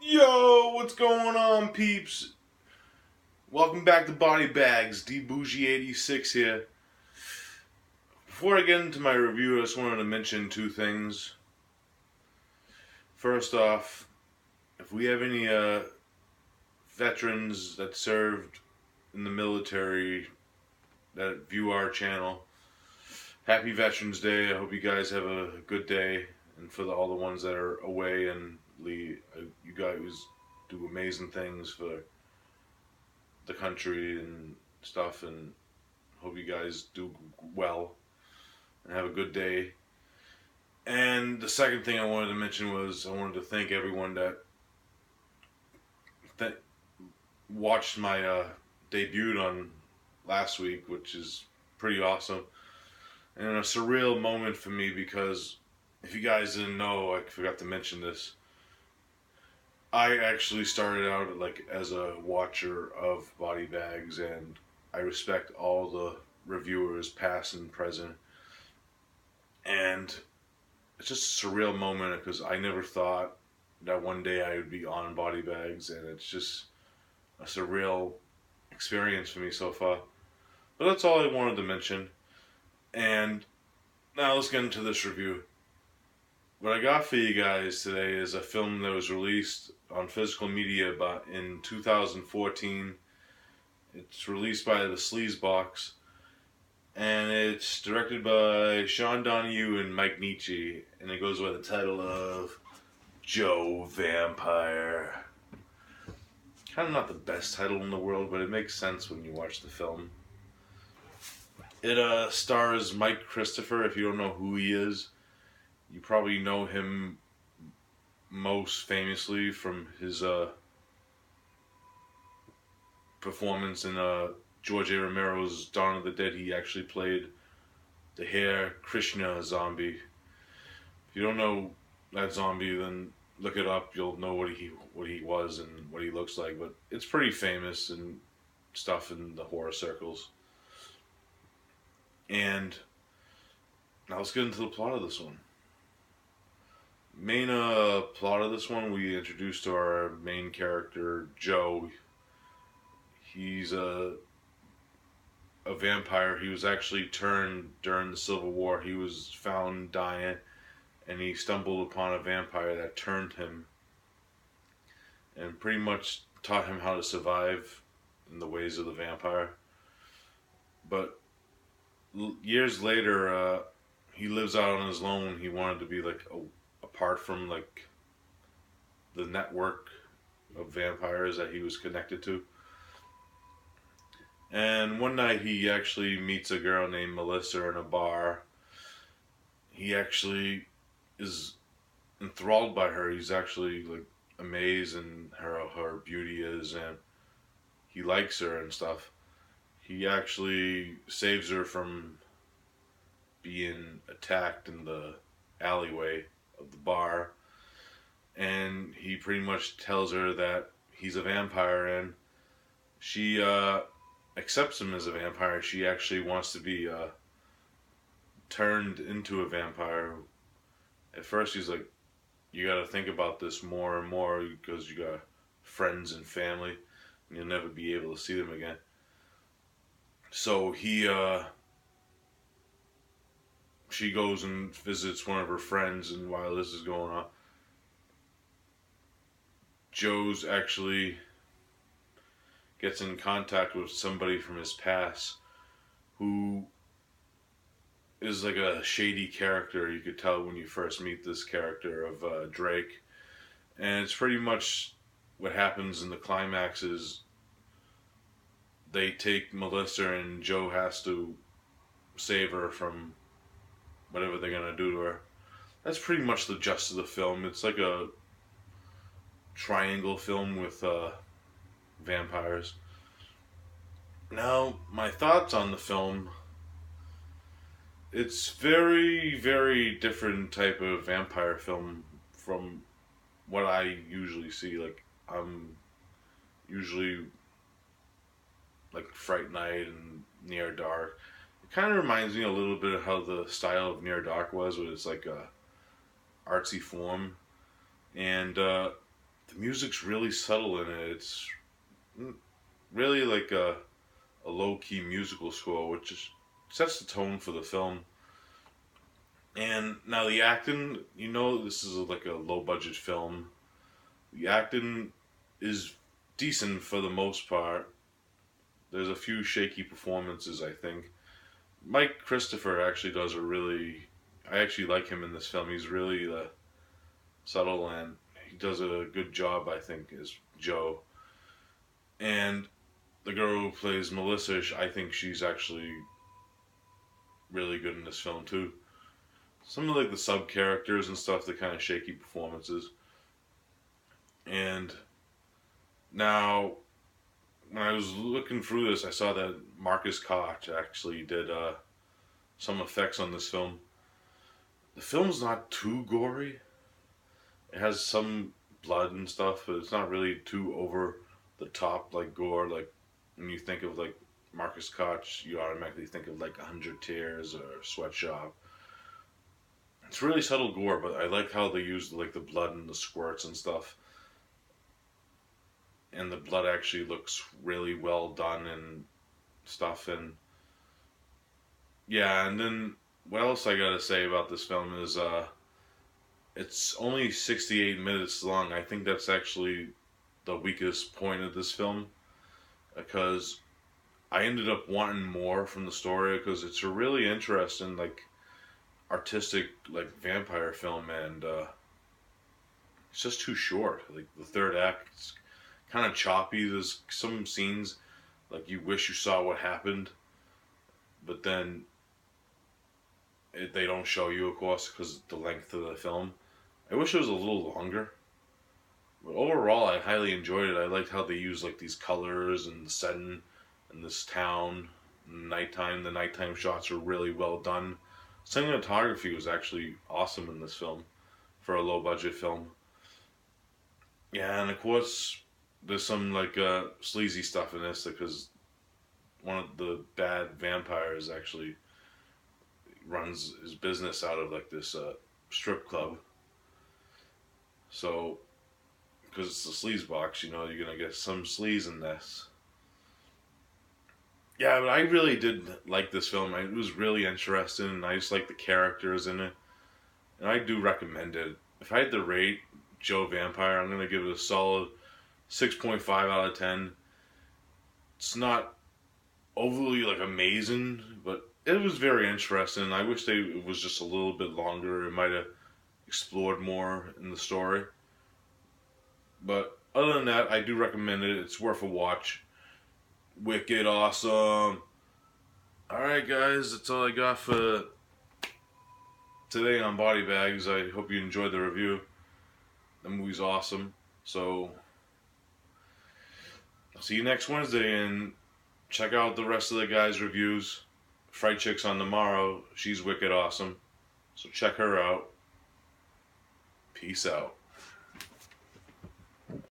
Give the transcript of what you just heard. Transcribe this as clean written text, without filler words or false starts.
Yo, what's going on, peeps? Welcome back to Body Bags. Bourgie86 here. Before I get into my review, I just wanted to mention two things. First off, if we have any veterans that served in the military that view our channel, happy Veterans Day. I hope you guys have a good day. And for all the ones that are away and you guys do amazing things for the country and stuff, and hope you guys do well and have a good day. And the second thing I wanted to mention was I wanted to thank everyone that watched my debut on last week, which is pretty awesome and a surreal moment for me because if you guys didn't know, I forgot to mention this. I actually started out as a watcher of Body Bags, and I respect all the reviewers, past and present. And it's just a surreal moment because I never thought that one day I would be on Body Bags, and it's just a surreal experience for me so far. But that's all I wanted to mention. And now let's get into this review. What I got for you guys today is a film that was released on physical media in 2014. It's released by the Sleaze box, and it's directed by Sean Donahue and Mike Nietzsche, and it goes by the title of Joe Vampire. Kind of not the best title in the world, but it makes sense when you watch the film. It stars Mike Christopher. If you don't know who he is, you probably know him most famously from his performance in George A. Romero's Dawn of the Dead. He actually played the Hare Krishna zombie. If you don't know that zombie, then look it up. You'll know what he was and what he looks like. But it's pretty famous and stuff in the horror circles. And now let's get into the plot of this one. Main plot of this one, we introduced to our main character, Joe. He's a vampire. He was actually turned during the Civil War. He was found dying, and he stumbled upon a vampire that turned him and pretty much taught him how to survive in the ways of the vampire. But years later, he lives out on his own. He wanted to be apart from the network of vampires that he was connected to. And one night he actually meets a girl named Melissa in a bar. He actually is enthralled by her. He's actually amazed in her beauty is, and he likes her and stuff. He actually saves her from being attacked in the alleyway of the bar, and he pretty much tells her that he's a vampire, and she accepts him as a vampire. She actually wants to be turned into a vampire. At first he's like, you gotta think about this more and more because you got friends and family and you'll never be able to see them again. So she goes and visits one of her friends, and while this is going on, Joe's actually gets in contact with somebody from his past who is like a shady character. You could tell when you first meet this character of Drake. And it's pretty much what happens in the climax is they take Melissa and Joe has to save her from whatever they're going to do to her. That's pretty much the gist of the film. It's like a triangle film with vampires. Now, my thoughts on the film. It's very, very different type of vampire film from what I usually see. I'm usually Fright Night and Near Dark. It kind of reminds me a little bit of how the style of Near Dark was, where it's like a artsy form. And the music's really subtle in it. It's really like a low-key musical score, which is, sets the tone for the film. And now the acting, this is like a low-budget film. The acting is decent for the most part. There's a few shaky performances, I think. Mike Christopher actually does a really... I actually like him in this film. He's really subtle, and he does a good job, I think, as Joe. And the girl who plays Melissa, I think she's actually really good in this film, too. Some of like the sub-characters and stuff, the kind of shaky performances. And now, when I was looking through this, I saw that Marcus Koch actually did some effects on this film. The film's not too gory. It has some blood and stuff, but it's not really too over the top like gore. Like when you think of like Marcus Koch, you automatically think of like 100 Tears or Sweatshop. It's really subtle gore, but I like how they use like the blood and the squirts and stuff. And the blood actually looks really well done and stuff. And yeah, and then what else I gotta say about this film is it's only 68 minutes long. I think that's actually the weakest point of this film, because I ended up wanting more from the story, because it's a really interesting like artistic like vampire film, and it's just too short. Like the third act, it's kind of choppy. There's some scenes like you wish you saw what happened, but then they don't show you, of course, because of the length of the film. I wish it was a little longer. But overall, I highly enjoyed it. I liked how they used like these colors and the setting in this town. Nighttime, the nighttime shots were really well done. Cinematography was actually awesome in this film for a low budget film. Yeah, and of course, there's some like sleazy stuff in this, because one of the bad vampires actually runs his business out of like this strip club. So, because it's a sleaze box, you're gonna get some sleaze in this. Yeah, but I really did like this film. It was really interesting, and I just like the characters in it. And I do recommend it. If I had to rate Joe Vampire, I'm gonna give it a solid 6.5 out of 10. It's not overly like amazing, but it was very interesting. I wish it was just a little bit longer. It might have explored more in the story. But other than that, I do recommend it. It's worth a watch. Wicked awesome. Alright guys, that's all I got for today on Body Bags. I hope you enjoyed the review. The movie's awesome. So, I'll see you next Wednesday, and check out the rest of the guys' reviews. Fright Chick's on tomorrow. She's wicked awesome. So check her out. Peace out.